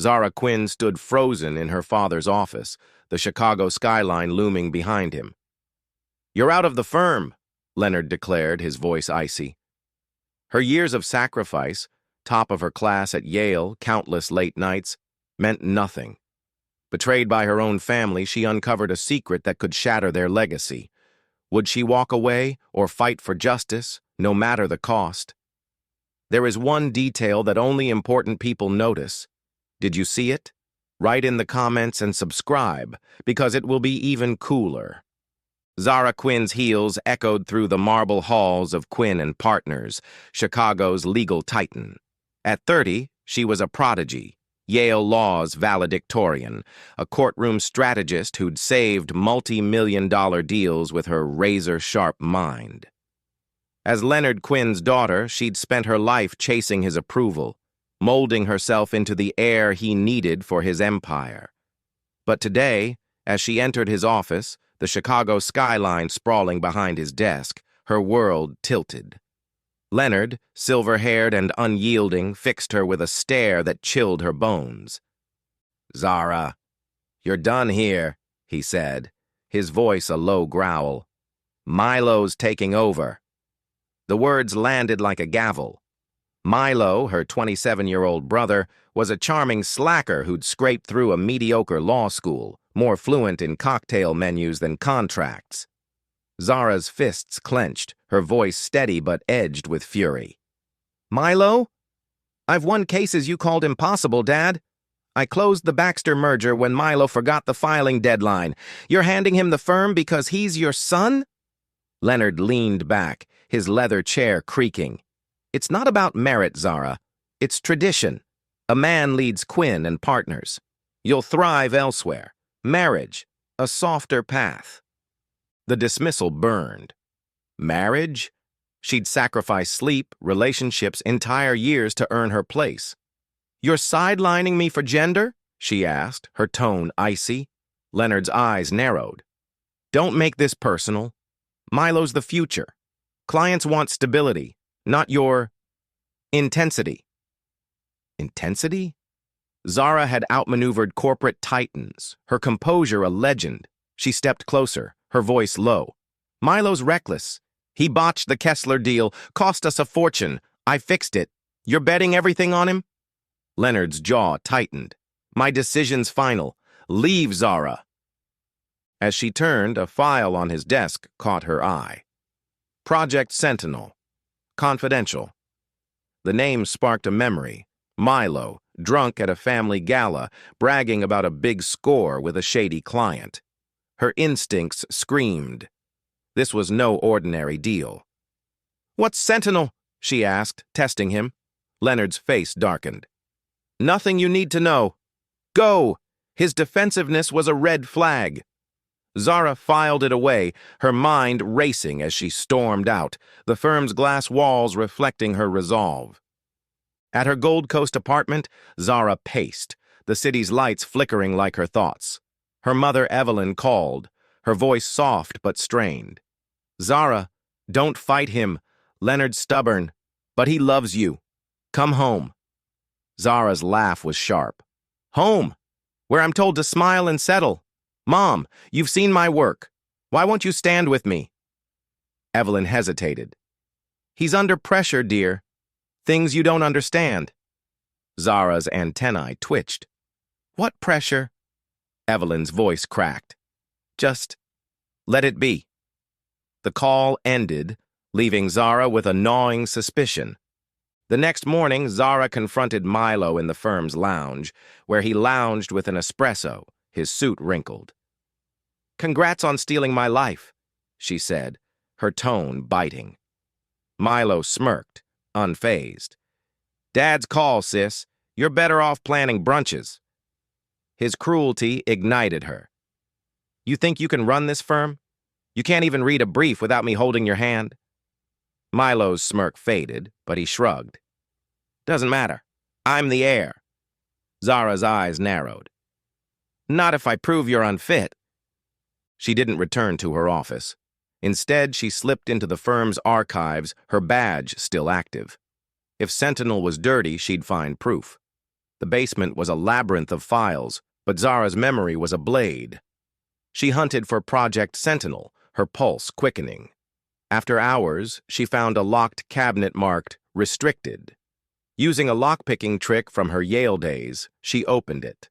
Zara Quinn stood frozen in her father's office, the Chicago skyline looming behind him. "You're out of the firm," Leonard declared, his voice icy. Her years of sacrifice, top of her class at Yale, countless late nights, meant nothing. Betrayed by her own family, she uncovered a secret that could shatter their legacy. Would she walk away or fight for justice, no matter the cost? There is one detail that only important people notice. Did you see it? Write in the comments and subscribe, because it will be even cooler. Zara Quinn's heels echoed through the marble halls of Quinn and Partners, Chicago's legal titan. At 30, she was a prodigy, Yale Law's valedictorian, a courtroom strategist who'd saved multi-million-dollar deals with her razor-sharp mind. As Leonard Quinn's daughter, she'd spent her life chasing his approval, molding herself into the heir he needed for his empire. But today, as she entered his office, the Chicago skyline sprawling behind his desk, her world tilted. Leonard, silver-haired and unyielding, fixed her with a stare that chilled her bones. "Zara, you're done here," he said, his voice a low growl. "Milo's taking over." The words landed like a gavel. Milo, her 27-year-old brother, was a charming slacker who'd scraped through a mediocre law school, more fluent in cocktail menus than contracts. Zara's fists clenched, her voice steady but edged with fury. "Milo? I've won cases you called impossible, Dad. I closed the Baxter merger when Milo forgot the filing deadline. You're handing him the firm because he's your son?" Leonard leaned back, his leather chair creaking. "It's not about merit, Zara. It's tradition. A man leads Quinn and Partners. You'll thrive elsewhere. Marriage, a softer path." The dismissal burned. Marriage? She'd sacrificed sleep, relationships, entire years to earn her place. "You're sidelining me for gender?" she asked, her tone icy. Leonard's eyes narrowed. "Don't make this personal. Milo's the future. Clients want stability, not your intensity." Intensity? Zara had outmaneuvered corporate titans, her composure a legend. She stepped closer, her voice low. "Milo's reckless. He botched the Kessler deal, cost us a fortune. I fixed it. You're betting everything on him?" Leonard's jaw tightened. "My decision's final. Leave, Zara." As she turned, a file on his desk caught her eye. Project Sentinel. Confidential. The name sparked a memory. Milo, drunk at a family gala, bragging about a big score with a shady client. Her instincts screamed. This was no ordinary deal. "What's Sentinel?" she asked, testing him. Leonard's face darkened. "Nothing you need to know. Go!" His defensiveness was a red flag. Zara filed it away, her mind racing as she stormed out, the firm's glass walls reflecting her resolve. At her Gold Coast apartment, Zara paced, the city's lights flickering like her thoughts. Her mother Evelyn called, her voice soft but strained. "Zara, don't fight him. Leonard's stubborn, but he loves you. Come home." Zara's laugh was sharp. "Home, where I'm told to smile and settle. Mom, you've seen my work. Why won't you stand with me?" Evelyn hesitated. "He's under pressure, dear. Things you don't understand." Zara's antennae twitched. "What pressure?" Evelyn's voice cracked. "Just let it be." The call ended, leaving Zara with a gnawing suspicion. The next morning, Zara confronted Milo in the firm's lounge, where he lounged with an espresso, his suit wrinkled. "Congrats on stealing my life," she said, her tone biting. Milo smirked, unfazed. "Dad's call, sis. You're better off planning brunches." His cruelty ignited her. "You think you can run this firm? You can't even read a brief without me holding your hand?" Milo's smirk faded, but he shrugged. "Doesn't matter. I'm the heir." Zara's eyes narrowed. "Not if I prove you're unfit." She didn't return to her office. Instead, she slipped into the firm's archives, her badge still active. If Sentinel was dirty, she'd find proof. The basement was a labyrinth of files, but Zara's memory was a blade. She hunted for Project Sentinel, her pulse quickening. After hours, she found a locked cabinet marked Restricted. Using a lockpicking trick from her Yale days, she opened it.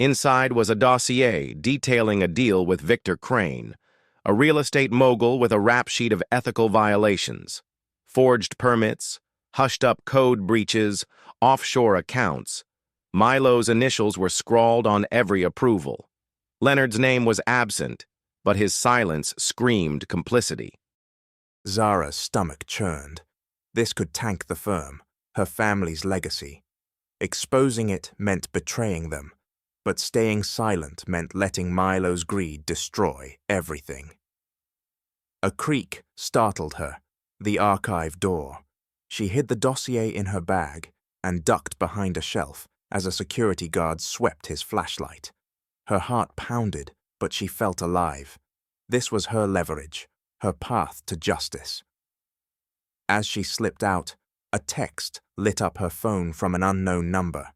Inside was a dossier detailing a deal with Victor Crane, a real estate mogul with a rap sheet of ethical violations, forged permits, hushed-up code breaches, offshore accounts. Milo's initials were scrawled on every approval. Leonard's name was absent, but his silence screamed complicity. Zara's stomach churned. This could tank the firm, her family's legacy. Exposing it meant betraying them, but staying silent meant letting Milo's greed destroy everything. A creak startled her, the archive door. She hid the dossier in her bag and ducked behind a shelf as a security guard swept his flashlight. Her heart pounded, but she felt alive. This was her leverage, her path to justice. As she slipped out, a text lit up her phone from an unknown number.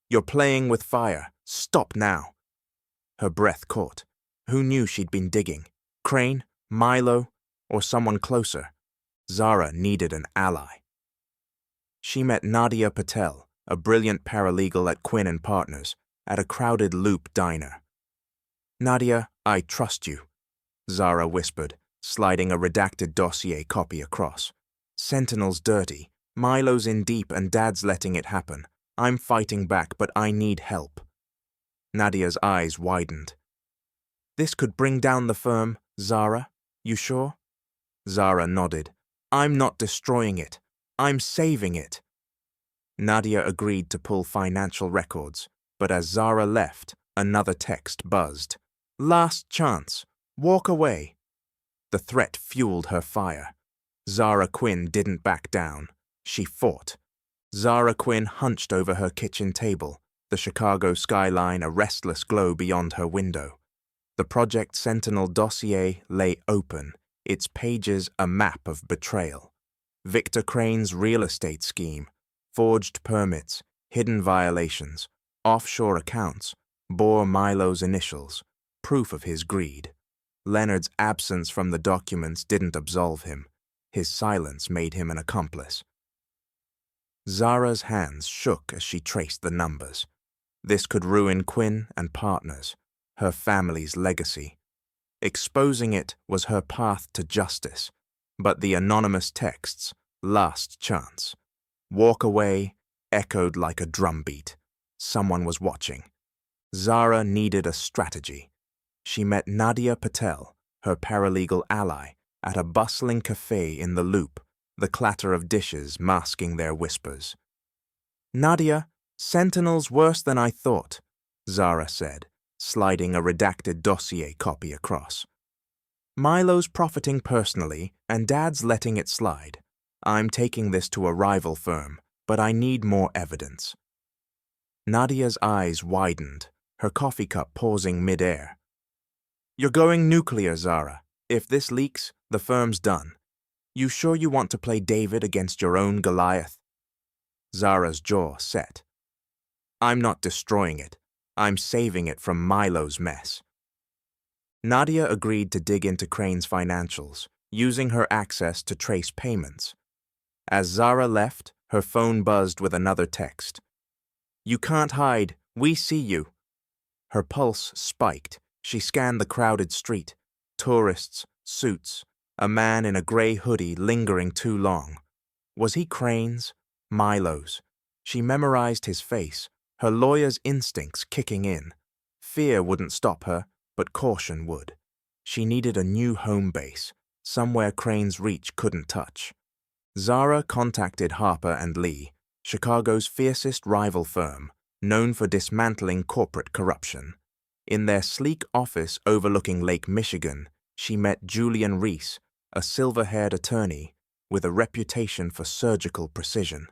"You're playing with fire. Stop now." Her breath caught. Who knew she'd been digging? Crane? Milo? Or someone closer? Zara needed an ally. She met Nadia Patel, a brilliant paralegal at Quinn & Partners, at a crowded Loop diner. "Nadia, I trust you," Zara whispered, sliding a redacted dossier copy across. "Sentinel's dirty. Milo's in deep and Dad's letting it happen. I'm fighting back, but I need help." Nadia's eyes widened. "This could bring down the firm, Zara. You sure?" Zara nodded. "I'm not destroying it. I'm saving it." Nadia agreed to pull financial records, but as Zara left, another text buzzed. "Last chance. Walk away." The threat fueled her fire. Zara Quinn didn't back down. She fought. Zara Quinn hunched over her kitchen table, the Chicago skyline a restless glow beyond her window. The Project Sentinel dossier lay open, its pages a map of betrayal. Victor Crane's real estate scheme, forged permits, hidden violations, offshore accounts, bore Milo's initials, proof of his greed. Leonard's absence from the documents didn't absolve him. His silence made him an accomplice. Zara's hands shook as she traced the numbers. This could ruin Quinn & Partners, her family's legacy. Exposing it was her path to justice, but the anonymous texts, last chance. Walk away echoed like a drumbeat. Someone was watching. Zara needed a strategy. She met Nadia Patel, her paralegal ally, at a bustling cafe in the Loop, the clatter of dishes masking their whispers. "Nadia, Sentinel's worse than I thought," Zara said, sliding a redacted dossier copy across. "Milo's profiting personally, and Dad's letting it slide. I'm taking this to a rival firm, but I need more evidence." Nadia's eyes widened, her coffee cup pausing mid-air. "You're going nuclear, Zara. If this leaks, the firm's done. You sure you want to play David against your own Goliath?" Zara's jaw set. "I'm not destroying it. I'm saving it from Milo's mess." Nadia agreed to dig into Crane's financials, using her access to trace payments. As Zara left, her phone buzzed with another text. "You can't hide. We see you." Her pulse spiked. She scanned the crowded street. Tourists, suits, a man in a gray hoodie lingering too long. Was he Crane's? Milo's? She memorized his face, her lawyer's instincts kicking in. Fear wouldn't stop her, but caution would. She needed a new home base, somewhere Crane's reach couldn't touch. Zara contacted Harper & Lee, Chicago's fiercest rival firm, known for dismantling corporate corruption. In their sleek office overlooking Lake Michigan, she met Julian Reese, a silver-haired attorney with a reputation for surgical precision.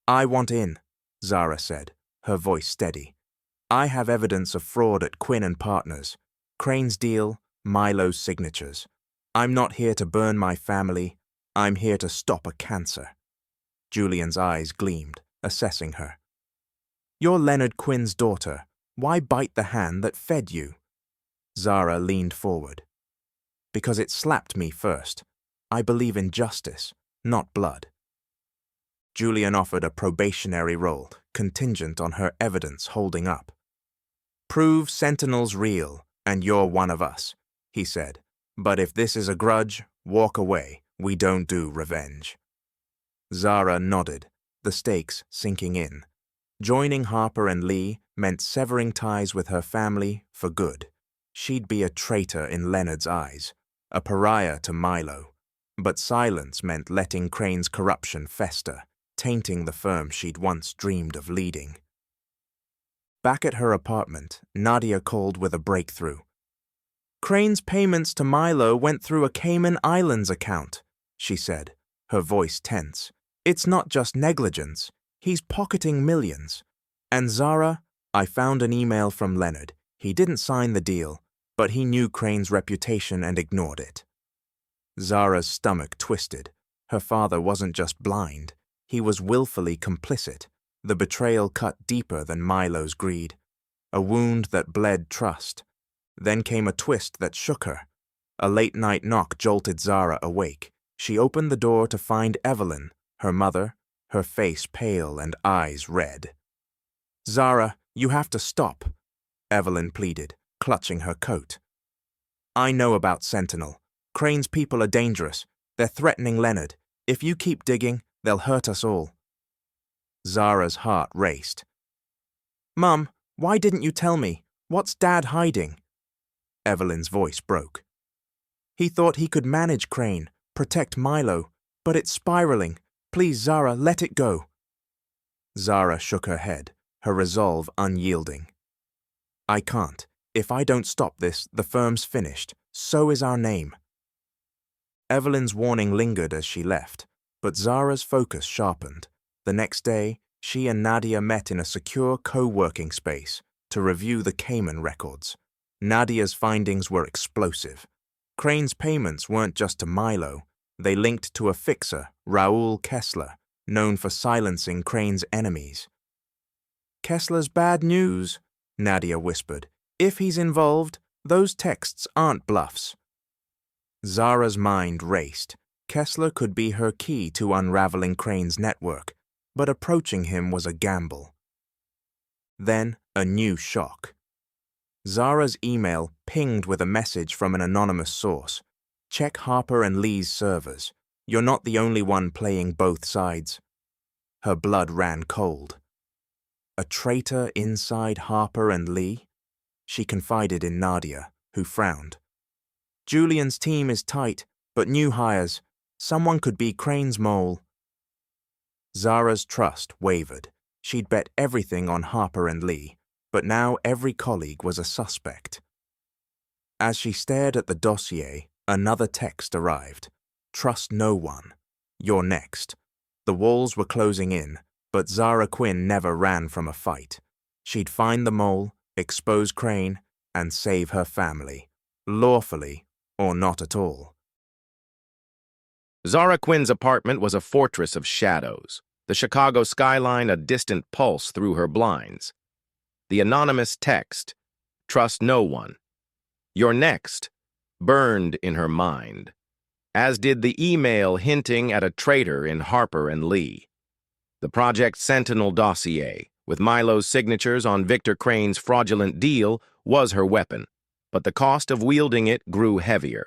"I want in," Zara said, her voice steady. "I have evidence of fraud at Quinn & Partners. Crane's deal, Milo's signatures. I'm not here to burn my family. I'm here to stop a cancer." Julian's eyes gleamed, assessing her. You're Leonard Quinn's daughter. Why bite the hand that fed you? Zara leaned forward. Because it slapped me first. I believe in justice, not blood. Julian offered a probationary role, contingent on her evidence holding up. Prove Sentinel's real, and you're one of us, he said. But if this is a grudge, walk away. We don't do revenge. Zara nodded, the stakes sinking in. Joining Harper and Lee meant severing ties with her family for good. She'd be a traitor in Leonard's eyes, a pariah to Milo. But silence meant letting Crane's corruption fester, tainting the firm she'd once dreamed of leading. Back at her apartment, Nadia called with a breakthrough. Crane's payments to Milo went through a Cayman Islands account, she said, her voice tense. It's not just negligence. He's pocketing millions. And Zara, I found an email from Leonard. He didn't sign the deal, but he knew Crane's reputation and ignored it. Zara's stomach twisted. Her father wasn't just blind. He was willfully complicit. The betrayal cut deeper than Milo's greed. A wound that bled trust. Then came a twist that shook her. A late-night knock jolted Zara awake. She opened the door to find Evelyn, her mother, her face pale and eyes red. Zara, you have to stop, Evelyn pleaded, clutching her coat. I know about Sentinel. Crane's people are dangerous. They're threatening Leonard. If you keep digging, they'll hurt us all. Zara's heart raced. Mum, why didn't you tell me? What's Dad hiding? Evelyn's voice broke. He thought he could manage Crane, protect Milo, but it's spiraling. Please, Zara, let it go. Zara shook her head, her resolve unyielding. I can't. If I don't stop this, the firm's finished. So is our name. Evelyn's warning lingered as she left, but Zara's focus sharpened. The next day, she and Nadia met in a secure co-working space to review the Cayman records. Nadia's findings were explosive. Crane's payments weren't just to Milo. They linked to a fixer, Raoul Kessler, known for silencing Crane's enemies. Kessler's bad news, Nadia whispered. If he's involved, those texts aren't bluffs. Zara's mind raced. Kessler could be her key to unraveling Crane's network, but approaching him was a gamble. Then, a new shock. Zara's email pinged with a message from an anonymous source. Check Harper and Lee's servers. You're not the only one playing both sides. Her blood ran cold. A traitor inside Harper and Lee? She confided in Nadia, who frowned. Julian's team is tight, but new hires. Someone could be Crane's mole. Zara's trust wavered. She'd bet everything on Harper and Lee, but now every colleague was a suspect. As she stared at the dossier, another text arrived. Trust no one. You're next. The walls were closing in, but Zara Quinn never ran from a fight. She'd find the mole, expose Crane, and save her family. Lawfully, or not at all. Zara Quinn's apartment was a fortress of shadows, the Chicago skyline a distant pulse through her blinds. The anonymous text, trust no one. You're next, burned in her mind, as did the email hinting at a traitor in Harper and Lee. The Project Sentinel dossier, with Milo's signatures on Victor Crane's fraudulent deal, was her weapon, but the cost of wielding it grew heavier.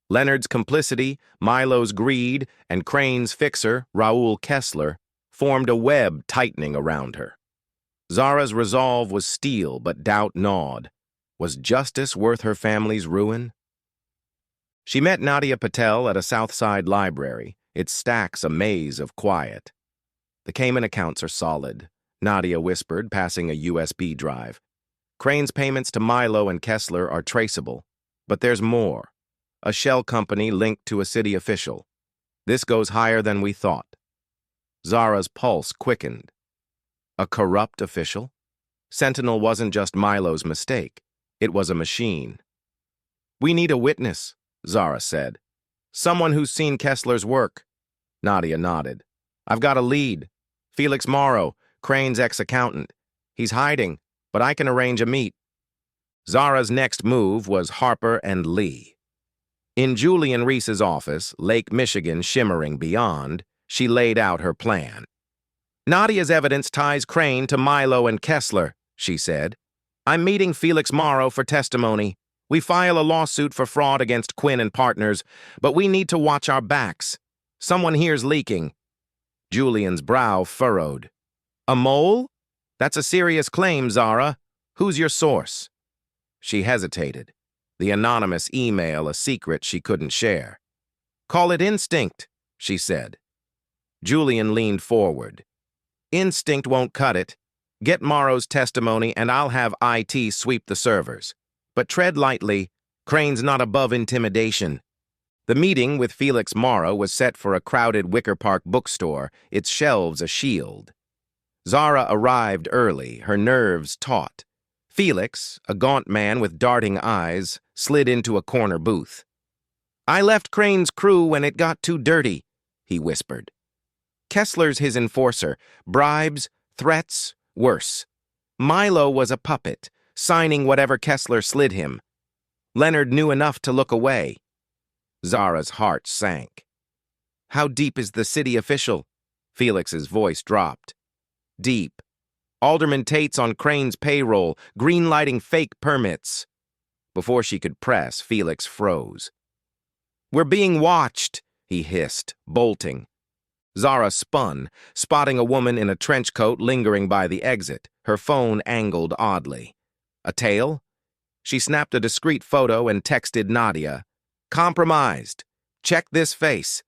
Leonard's complicity, Milo's greed, and Crane's fixer, Raoul Kessler, formed a web tightening around her. Zara's resolve was steel, but doubt gnawed. Was justice worth her family's ruin? She met Nadia Patel at a Southside library, its stacks a maze of quiet. The Cayman accounts are solid, Nadia whispered, passing a USB drive. Crane's payments to Milo and Kessler are traceable, but there's more. A shell company linked to a city official. This goes higher than we thought. Zara's pulse quickened. A corrupt official? Sentinel wasn't just Milo's mistake. It was a machine. We need a witness, Zara said. Someone who's seen Kessler's work. Nadia nodded. I've got a lead. Felix Morrow, Crane's ex-accountant. He's hiding, but I can arrange a meet. Zara's next move was Harper and Lee. In Julian Reese's office, Lake Michigan shimmering beyond, she laid out her plan. Nadia's evidence ties Crane to Milo and Kessler, she said. I'm meeting Felix Morrow for testimony. We file a lawsuit for fraud against Quinn and partners, but we need to watch our backs. Someone here's leaking. Julian's brow furrowed. A mole? That's a serious claim, Zara. Who's your source? She hesitated. The anonymous email a secret she couldn't share. Call it instinct, she said. Julian leaned forward. Instinct won't cut it. Get Morrow's testimony and I'll have IT sweep the servers. But tread lightly. Crane's not above intimidation. The meeting with Felix Morrow was set for a crowded Wicker Park bookstore, its shelves a shield. Zara arrived early, her nerves taut. Felix, a gaunt man with darting eyes, slid into a corner booth. I left Crane's crew when it got too dirty, he whispered. Kessler's his enforcer. Bribes, threats, worse. Milo was a puppet, signing whatever Kessler slid him. Leonard knew enough to look away. Zara's heart sank. How deep is the city official? Felix's voice dropped. Deep. Alderman Tate's on Crane's payroll, green-lighting fake permits. Before she could press, Felix froze. We're being watched, he hissed, bolting. Zara spun, spotting a woman in a trench coat lingering by the exit, her phone angled oddly. A tail? She snapped a discreet photo and texted Nadia. Compromised. Check this face.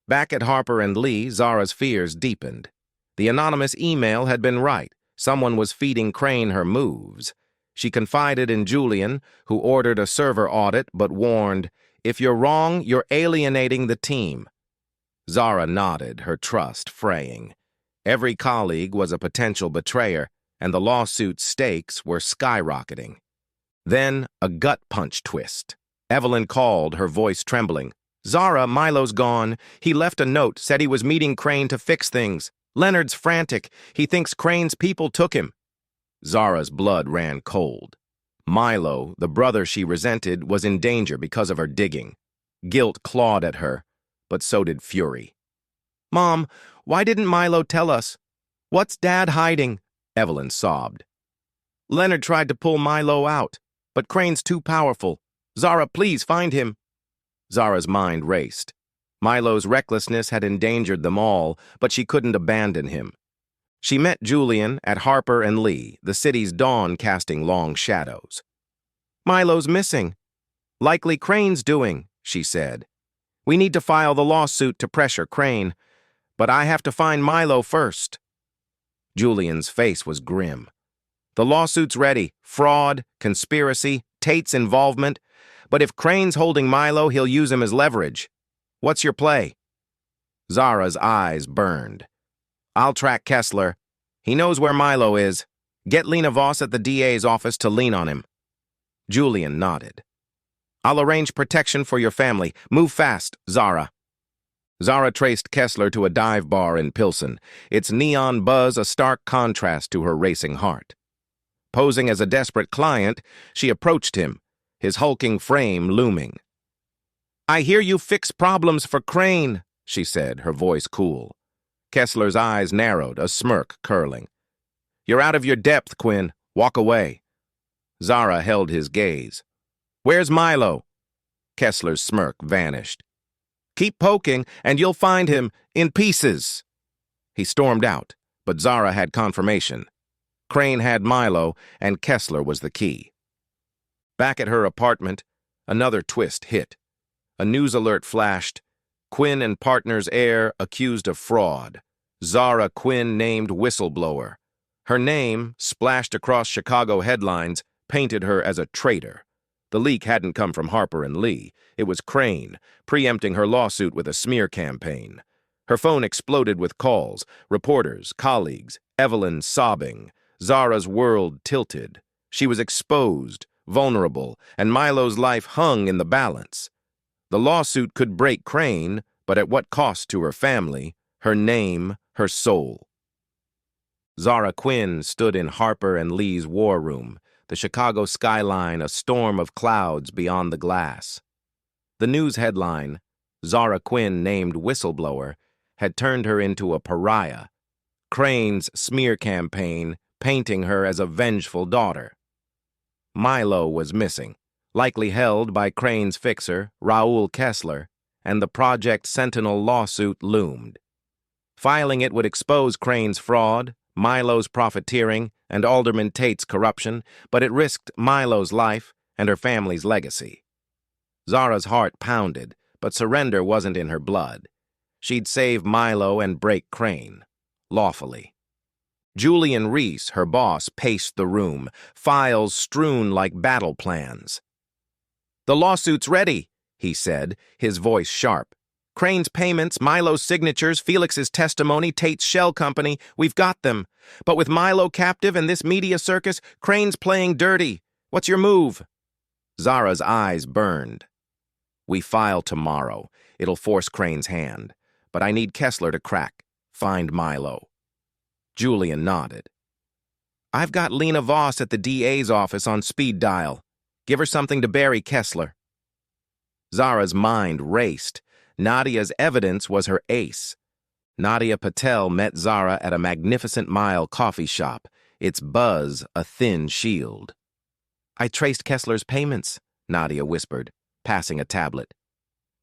Back at Harper and Lee, Zara's fears deepened. The anonymous email had been right. Someone was feeding Crane her moves. She confided in Julian, who ordered a server audit but warned, if you're wrong, you're alienating the team. Zara nodded, her trust fraying. Every colleague was a potential betrayer, and the lawsuit's stakes were skyrocketing. Then, a gut punch twist. Evelyn called, her voice trembling. Zara, Milo's gone. He left a note, said he was meeting Crane to fix things. Leonard's frantic. He thinks Crane's people took him. Zara's blood ran cold. Milo, the brother she resented, was in danger because of her digging. Guilt clawed at her, but so did fury. Mom, why didn't Milo tell us? What's Dad hiding? Evelyn sobbed. Leonard tried to pull Milo out, but Crane's too powerful. Zara, please find him. Zara's mind raced. Milo's recklessness had endangered them all, but she couldn't abandon him. She met Julian at Harper and Lee, the city's dawn casting long shadows. Milo's missing. Likely Crane's doing, she said. We need to file the lawsuit to pressure Crane, but I have to find Milo first. Julian's face was grim. The lawsuit's ready. Fraud, conspiracy, Tate's involvement. But if Crane's holding Milo, he'll use him as leverage. What's your play? Zara's eyes burned. I'll track Kessler. He knows where Milo is. Get Lena Voss at the DA's office to lean on him. Julian nodded. I'll arrange protection for your family. Move fast, Zara. Zara traced Kessler to a dive bar in Pilsen, its neon buzz a stark contrast to her racing heart. Posing as a desperate client, she approached him, his hulking frame looming. I hear you fix problems for Crane, she said, her voice cool. Kessler's eyes narrowed, a smirk curling. You're out of your depth, Quinn. Walk away. Zara held his gaze. Where's Milo? Kessler's smirk vanished. Keep poking, and you'll find him in pieces. He stormed out, but Zara had confirmation. Crane had Milo, and Kessler was the key. Back at her apartment, another twist hit. A news alert flashed. Quinn and partners heir accused of fraud. Zara Quinn named whistleblower. Her name, splashed across Chicago headlines, painted her as a traitor. The leak hadn't come from Harper and Lee. It was Crane, preempting her lawsuit with a smear campaign. Her phone exploded with calls, reporters, colleagues, Evelyn sobbing. Zara's world tilted. She was exposed, vulnerable, and Milo's life hung in the balance. The lawsuit could break Crane, but at what cost to her family, her name, her soul? Zara Quinn stood in Harper and Lee's war room, the Chicago skyline a storm of clouds beyond the glass. The news headline, Zara Quinn named whistleblower, had turned her into a pariah, Crane's smear campaign painting her as a vengeful daughter. Milo was missing, likely held by Crane's fixer, Raul Kessler, and the Project Sentinel lawsuit loomed. Filing it would expose Crane's fraud, Milo's profiteering, and Alderman Tate's corruption, but it risked Milo's life and her family's legacy. Zara's heart pounded, but surrender wasn't in her blood. She'd save Milo and break Crane, lawfully. Julian Reese, her boss, paced the room, files strewn like battle plans. "The lawsuit's ready," he said, his voice sharp. "Crane's payments, Milo's signatures, Felix's testimony, Tate's shell company, we've got them. But with Milo captive and this media circus, Crane's playing dirty. What's your move?" Zara's eyes burned. "We file tomorrow. It'll force Crane's hand. But I need Kessler to crack. Find Milo." Julian nodded. "I've got Lena Voss at the DA's office on speed dial. Give her something to bury Kessler." Zara's mind raced. Nadia's evidence was her ace. Nadia Patel met Zara at a Magnificent Mile coffee shop, its buzz a thin shield. "I traced Kessler's payments," Nadia whispered, passing a tablet.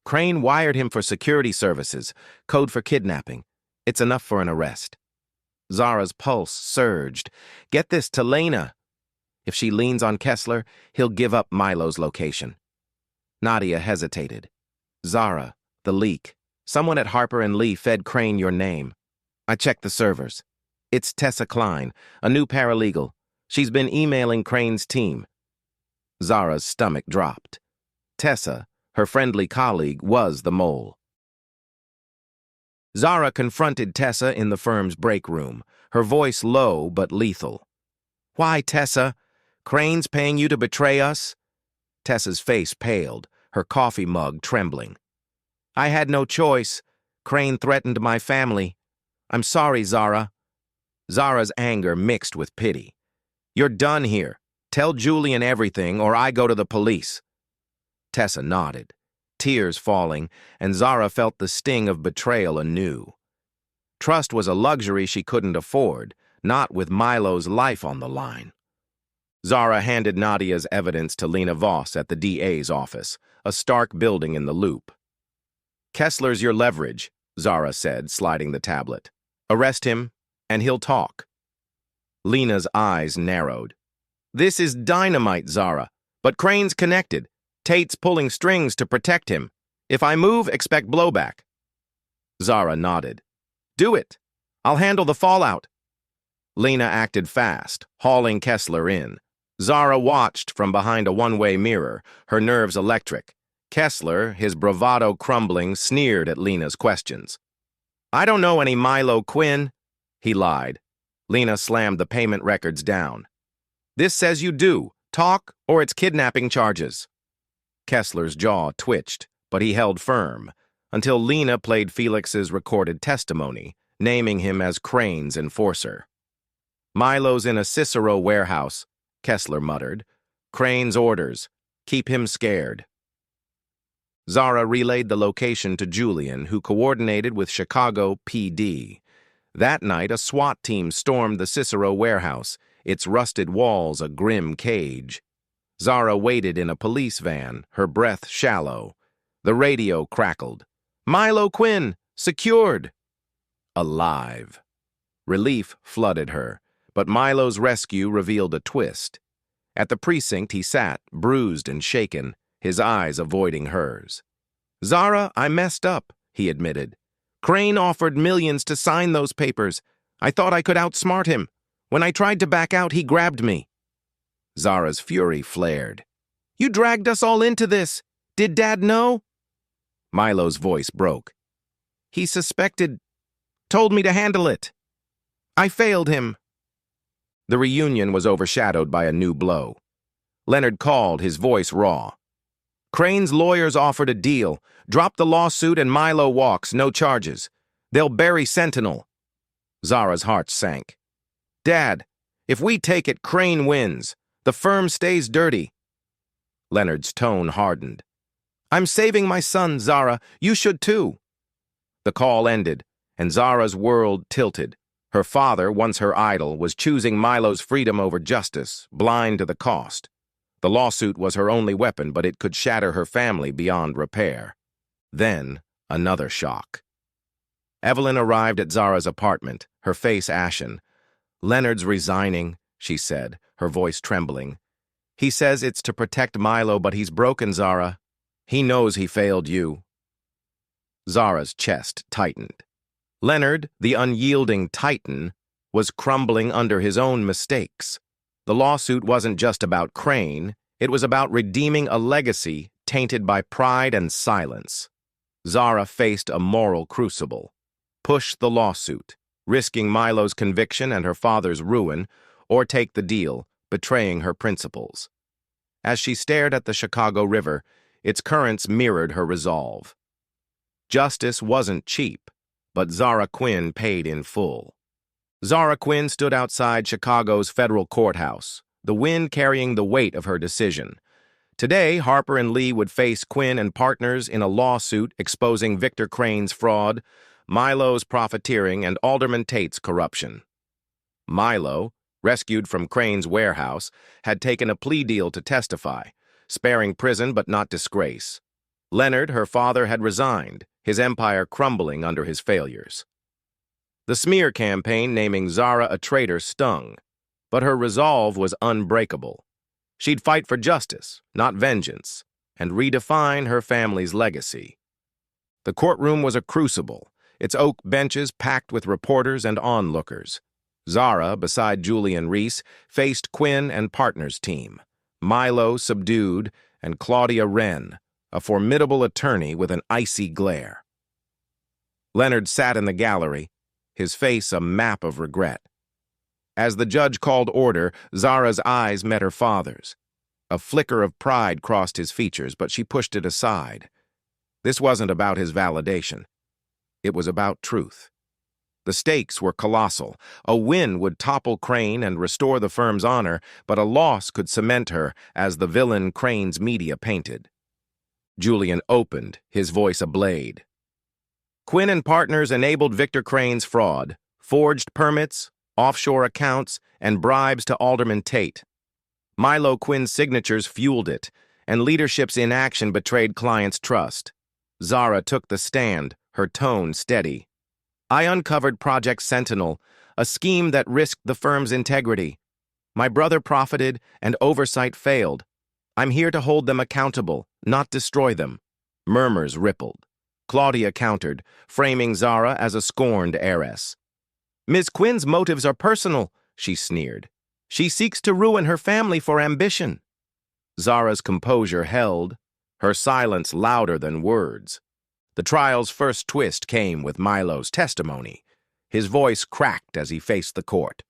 "Crane wired him for security services, code for kidnapping. It's enough for an arrest." Zara's pulse surged. "Get this to Lena. If she leans on Kessler, he'll give up Milo's location." Nadia hesitated. "Zara, the leak. Someone at Harper and Lee fed Crane your name. I checked the servers. It's Tessa Klein, a new paralegal. She's been emailing Crane's team." Zara's stomach dropped. Tessa, her friendly colleague, was the mole. Zara confronted Tessa in the firm's break room, her voice low but lethal. "Why, Tessa? Crane's paying you to betray us?" Tessa's face paled, her coffee mug trembling. "I had no choice. Crane threatened my family. I'm sorry, Zara." Zara's anger mixed with pity. "You're done here. Tell Julian everything, or I go to the police." Tessa nodded, tears falling, and Zara felt the sting of betrayal anew. Trust was a luxury she couldn't afford, not with Milo's life on the line. Zara handed Nadia's evidence to Lena Voss at the DA's office, a stark building in the Loop. "Kessler's your leverage," Zara said, sliding the tablet. "Arrest him, and he'll talk." Lena's eyes narrowed. "This is dynamite, Zara, but Crane's connected. Tate's pulling strings to protect him. If I move, expect blowback." Zara nodded. "Do it. I'll handle the fallout." Lena acted fast, hauling Kessler in. Zara watched from behind a one-way mirror, her nerves electric. Kessler, his bravado crumbling, sneered at Lena's questions. "I don't know any Milo Quinn," he lied. Lena slammed the payment records down. "This says you do. Talk, or it's kidnapping charges." Kessler's jaw twitched, but he held firm, until Lena played Felix's recorded testimony, naming him as Crane's enforcer. "Milo's in a Cicero warehouse," Kessler muttered. "Crane's orders. Keep him scared." Zara relayed the location to Julian, who coordinated with Chicago PD. That night, a SWAT team stormed the Cicero warehouse, its rusted walls a grim cage. Zara waited in a police van, her breath shallow. The radio crackled. "Milo Quinn, secured!" Alive. Relief flooded her, but Milo's rescue revealed a twist. At the precinct he sat, bruised and shaken, his eyes avoiding hers. "Zara, I messed up," he admitted. "Crane offered millions to sign those papers. I thought I could outsmart him. When I tried to back out, he grabbed me." Zara's fury flared. "You dragged us all into this. Did Dad know?" Milo's voice broke. "He suspected, told me to handle it. I failed him." The reunion was overshadowed by a new blow. Leonard called, his voice raw. "Crane's lawyers offered a deal. Drop the lawsuit and Milo walks, no charges. They'll bury Sentinel." Zara's heart sank. Dad, if we take it, Crane wins. The firm stays dirty. Leonard's tone hardened. I'm saving my son, Zara. You should too. The call ended, and Zara's world tilted. Her father, once her idol, was choosing Milo's freedom over justice, blind to the cost. The lawsuit was her only weapon, but it could shatter her family beyond repair. Then, another shock. Evelyn arrived at Zara's apartment, her face ashen. Leonard's resigning, she said, her voice trembling. He says it's to protect Milo, but he's broken, Zara. He knows he failed you. Zara's chest tightened. Leonard, the unyielding titan, was crumbling under his own mistakes. The lawsuit wasn't just about Crane, it was about redeeming a legacy tainted by pride and silence. Zara faced a moral crucible. Push the lawsuit, risking Milo's conviction and her father's ruin, or take the deal, betraying her principles. As she stared at the Chicago River, its currents mirrored her resolve. Justice wasn't cheap, but Zara Quinn paid in full. Zara Quinn stood outside Chicago's federal courthouse, the wind carrying the weight of her decision. Today, Harper and Lee would face Quinn and partners in a lawsuit exposing Victor Crane's fraud, Milo's profiteering, and Alderman Tate's corruption. Milo, rescued from Crane's warehouse, had taken a plea deal to testify, sparing prison but not disgrace. Leonard, her father, had resigned, his empire crumbling under his failures. The smear campaign naming Zara a traitor stung, but her resolve was unbreakable. She'd fight for justice, not vengeance, and redefine her family's legacy. The courtroom was a crucible, its oak benches packed with reporters and onlookers. Zara, beside Julian Reese, faced Quinn and partners' team. Milo subdued, and Claudia Wren, a formidable attorney with an icy glare. Leonard sat in the gallery, his face a map of regret. As the judge called order, Zara's eyes met her father's. A flicker of pride crossed his features, but she pushed it aside. This wasn't about his validation. It was about truth. The stakes were colossal. A win would topple Crane and restore the firm's honor, but a loss could cement her as the villain Crane's media painted. Julian opened, his voice a blade. Quinn and partners enabled Victor Crane's fraud, forged permits, offshore accounts, and bribes to Alderman Tate. Milo Quinn's signatures fueled it, and leadership's inaction betrayed clients' trust. Zara took the stand, her tone steady. I uncovered Project Sentinel, a scheme that risked the firm's integrity. My brother profited, and oversight failed. I'm here to hold them accountable, not destroy them. Murmurs rippled. Claudia countered, framing Zara as a scorned heiress. Ms. Quinn's motives are personal, she sneered. She seeks to ruin her family for ambition. Zara's composure held, her silence louder than words. The trial's first twist came with Milo's testimony. His voice cracked as he faced the court.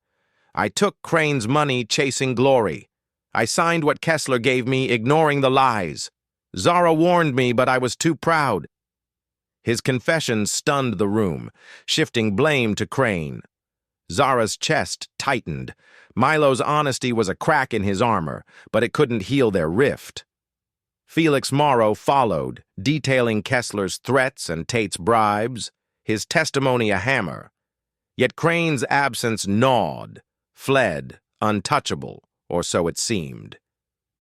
I took Crane's money chasing glory. I signed what Kessler gave me, ignoring the lies. Zara warned me, but I was too proud. His confession stunned the room, shifting blame to Crane. Zara's chest tightened. Milo's honesty was a crack in his armor, but it couldn't heal their rift. Felix Morrow followed, detailing Kessler's threats and Tate's bribes, his testimony a hammer. Yet Crane's absence gnawed, fled, untouchable, or so it seemed.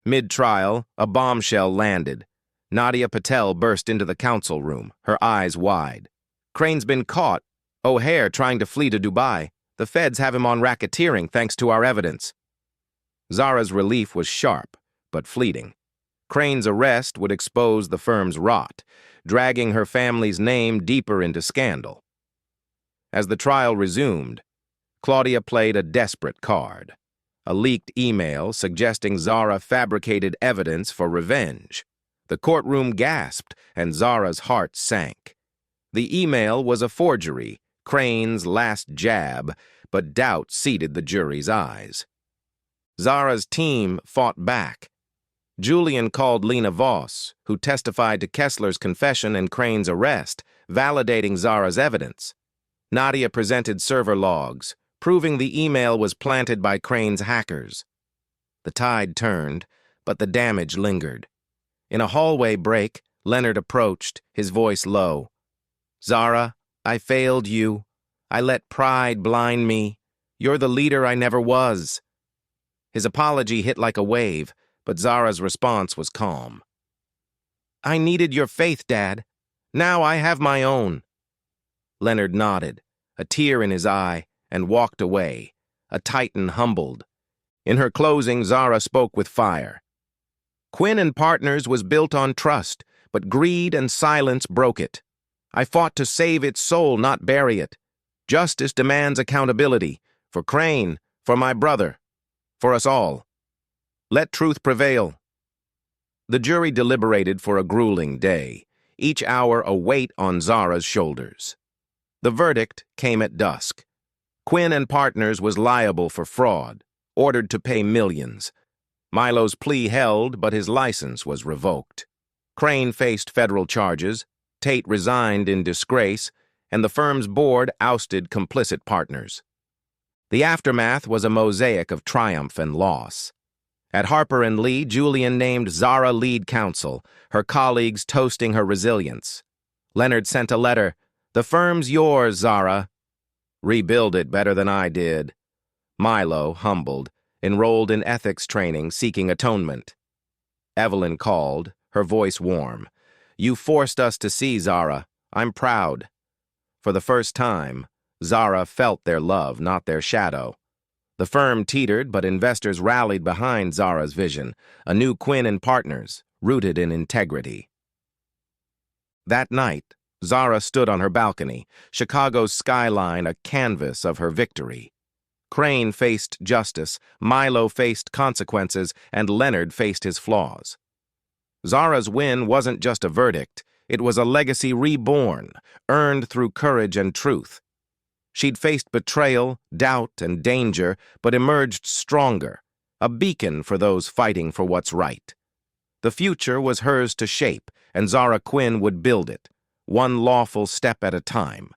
Mid-trial, a bombshell landed. Nadia Patel burst into the council room, her eyes wide. Crane's been caught. O'Hare trying to flee to Dubai. The feds have him on racketeering thanks to our evidence. Zara's relief was sharp, but fleeting. Crane's arrest would expose the firm's rot, dragging her family's name deeper into scandal. As the trial resumed, Claudia played a desperate card. A leaked email suggesting Zara fabricated evidence for revenge. The courtroom gasped, and Zara's heart sank. The email was a forgery, Crane's last jab, but doubt seated the jury's eyes. Zara's team fought back. Julian called Lena Voss, who testified to Kessler's confession and Crane's arrest, validating Zara's evidence. Nadia presented server logs, proving the email was planted by Crane's hackers. The tide turned, but the damage lingered. In a hallway break, Leonard approached, his voice low. "Zara, I failed you. I let pride blind me. You're the leader I never was." His apology hit like a wave, but Zara's response was calm. "I needed your faith, Dad. Now I have my own." Leonard nodded, a tear in his eye, and walked away, a Titan humbled. In her closing, Zara spoke with fire. "Quinn and Partners was built on trust, but greed and silence broke it. I fought to save its soul, not bury it. Justice demands accountability, for Crane, for my brother, for us all. Let truth prevail." The jury deliberated for a grueling day, each hour a weight on Zara's shoulders. The verdict came at dusk. Quinn and Partners was liable for fraud, ordered to pay millions. Milo's plea held, but his license was revoked. Crane faced federal charges, Tate resigned in disgrace, and the firm's board ousted complicit partners. The aftermath was a mosaic of triumph and loss. At Harper & Lee, Julian named Zara lead counsel, her colleagues toasting her resilience. Leonard sent a letter, "The firm's yours, Zara. Rebuild it better than I did." Milo, humbled, enrolled in ethics training, seeking atonement. Evelyn called, her voice warm. "You forced us to see, Zara. I'm proud." For the first time, Zara felt their love, not their shadow. The firm teetered, but investors rallied behind Zara's vision, a new Quinn and Partners, rooted in integrity. That night, Zara stood on her balcony, Chicago's skyline a canvas of her victory. Crane faced justice, Milo faced consequences, and Leonard faced his flaws. Zara's win wasn't just a verdict, it was a legacy reborn, earned through courage and truth. She'd faced betrayal, doubt, and danger, but emerged stronger, a beacon for those fighting for what's right. The future was hers to shape, and Zara Quinn would build it, one lawful step at a time.